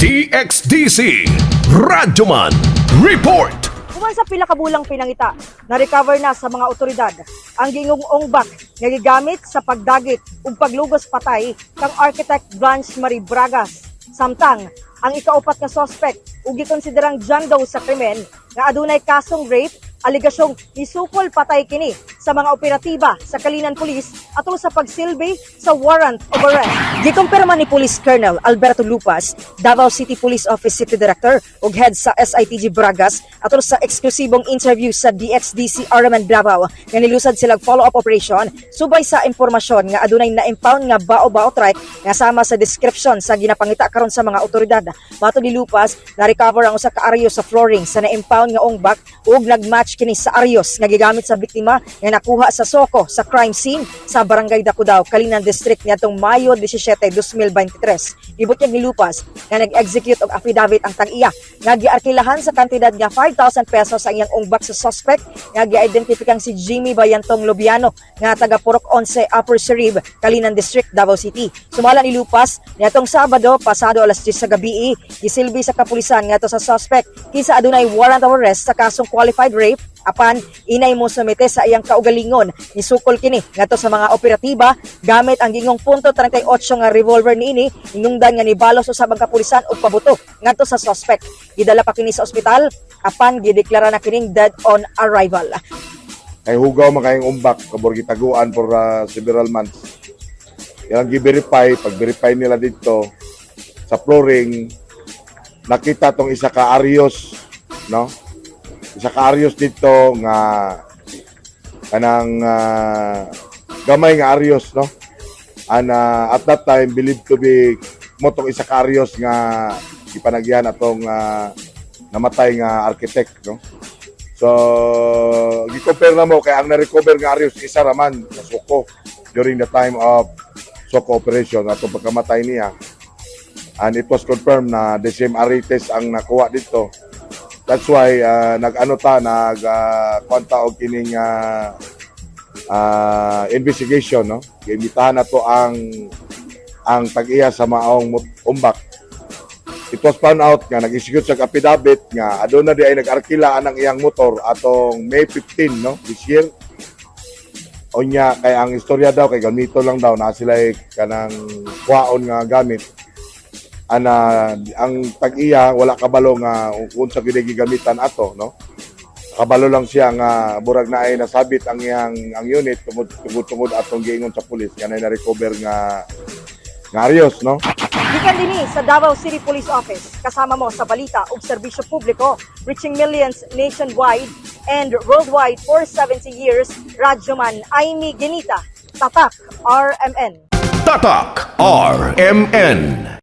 DXDC Radyoman Report. Human sa pila ka bulang pinangita, na-recover na sa mga otoridad ang gingong ongbak nga gigamit sa pagdagit ug paglugos patay kang Architect Blanche Marie Bragas. Samtang ang ikaupat nga suspect ug gikonsiderang John Doe sa krimen nga adunay kasong rape, aligasyong isukol patay kini sa mga operatiba sa Kalinan Police atol sa pagsilbi sa warrant of arrest. Gikumpirma ni Police Colonel Alberto Lupas, Davao City Police Office City Director ug head sa SITG Bragas atol sa eksklusibong interview sa DXDC Araman Davao nga nilusad silang follow-up operation subay sa impormasyon nga adunay na-impound nga bao-bao trike nga sama sa description sa ginapangita karon sa mga otoridad. Matod ni Lupas, na-recover ang usa ka aryo sa flooring sa na-impound nga ongbak ug nagmatch kini sa aryos nga gigamit sa biktima nga nakuha sa soko sa crime scene sa Barangay Dacudao, Kalinan District niadtong Mayo 17, 2023. Ibot niya ni Lupas nga nag-execute og affidavit ang tag-iya nga giarkilahan sa kantidad nga 5,000 pesos sa iyang ongbak sa suspect nga gi-identifikang si Jimmy Bayantong Lobiano nga taga Purok 11 Upper Serib, Kalinan District, Davao City. Sumala ni Lupas niadtong Sabado pasado alas 10 sa gabi gisilbi sa kapulisan ngadto sa suspect kinsa adunay warrant of arrest sa kasong qualified rape. Apan inay mo sumite sa iyang kaugalingon ni sukol kini ngadto sa mga operatiba gamit ang gingong .38 nga revolver niini hinungdan nga nibalos usab ang kapulisan og pabuto ngadto sa suspect. Gidala pa kini sa ospital apan gideklara na kining dead on arrival. Kay hugaw makayong umbak kabor gitaguan for several months. Yang gi-verify, pag-verify nila dito sa flooring nakita tong isa ka Arios, no? Isa ka Arios dito nga kanang gamay nga Arios, no? And at that time believed to be motong isa ka Arios nga ipanagyan atong namatay nga architect, no? So gi-compare na mo kay ang na-recover nga Arios isa raman sa Soko during the time of Soko operation atong pagkamatay niya. And it was confirmed na the same Arites ang nakuha dito. That's why nag-kwanta og kining investigation, no? Giimbitahan na to ang tag-iya sa maong umbak. It was found out nga nag-execute sa affidavit nga aduna di ay nag-arkila ang iyang motor atong May 15, no? This year. Onya kay ang istorya daw kay gamito lang daw na sila kanang kuhaon nga gamit. Ang tag-iya wala kabalo nga unsa gid gigamitan ato, no? Kabalo lang siya nga burag na ay nasabit ang unit tungod atong giingon sa pulis kanay na recover nga Arios, no? Gikan dinhi sa Davao City Police Office kasama mo sa balita ug serbisyo publiko reaching millions nationwide and worldwide for 70 years. Radyoman Aimee Ginita, Tatak RMN. Tatak RMN.